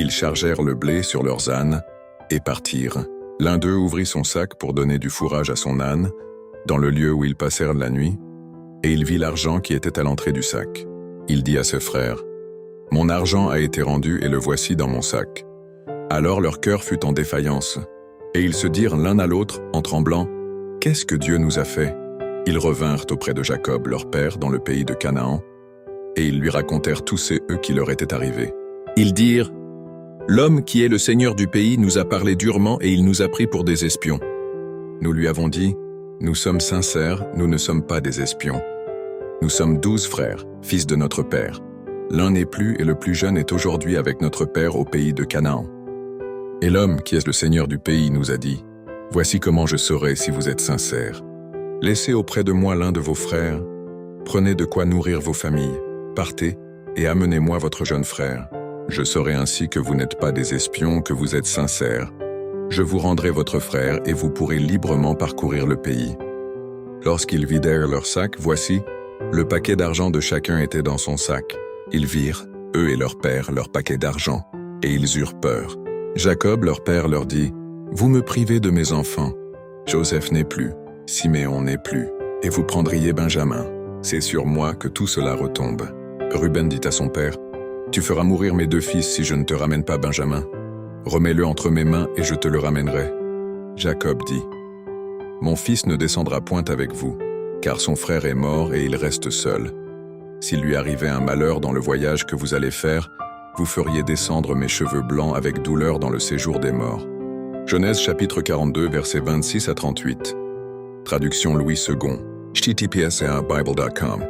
Ils chargèrent le blé sur leurs ânes et partirent. L'un d'eux ouvrit son sac pour donner du fourrage à son âne, dans le lieu où ils passèrent la nuit, et il vit l'argent qui était à l'entrée du sac. Il dit à ses frères, « Mon argent a été rendu et le voici dans mon sac. » Alors leur cœur fut en défaillance, et ils se dirent l'un à l'autre en tremblant, « Qu'est-ce que Dieu nous a fait ?» Ils revinrent auprès de Jacob, leur père, dans le pays de Canaan, et ils lui racontèrent tous ces qui leur étaient arrivés. Ils dirent, « L'homme qui est le seigneur du pays nous a parlé durement et il nous a pris pour des espions. Nous lui avons dit, « Nous sommes sincères, nous ne sommes pas des espions. Nous sommes 12 frères, fils de notre père. L'un n'est plus et le plus jeune est aujourd'hui avec notre père au pays de Canaan. Et l'homme qui est le seigneur du pays nous a dit, « Voici comment je saurai si vous êtes sincères. Laissez auprès de moi l'un de vos frères, prenez de quoi nourrir vos familles, partez et amenez-moi votre jeune frère. Je saurai ainsi que vous n'êtes pas des espions, que vous êtes sincères. Je vous rendrai votre frère et vous pourrez librement parcourir le pays. » Lorsqu'ils vidèrent leur sac, voici, le paquet d'argent de chacun était dans son sac. Ils virent, eux et leur père, leur paquet d'argent, et ils eurent peur. Jacob, leur père, leur dit, « Vous me privez de mes enfants. Joseph n'est plus, Siméon n'est plus, et vous prendriez Benjamin. C'est sur moi que tout cela retombe. » Ruben dit à son père, « Tu feras mourir mes 2 fils si je ne te ramène pas Benjamin. Remets-le entre mes mains et je te le ramènerai. » Jacob dit, « Mon fils ne descendra point avec vous, car son frère est mort et il reste seul. S'il lui arrivait un malheur dans le voyage que vous allez faire, vous feriez descendre mes cheveux blancs avec douleur dans le séjour des morts. » Genèse chapitre 42, versets 26 à 38. Traduction Louis II. https://bible.com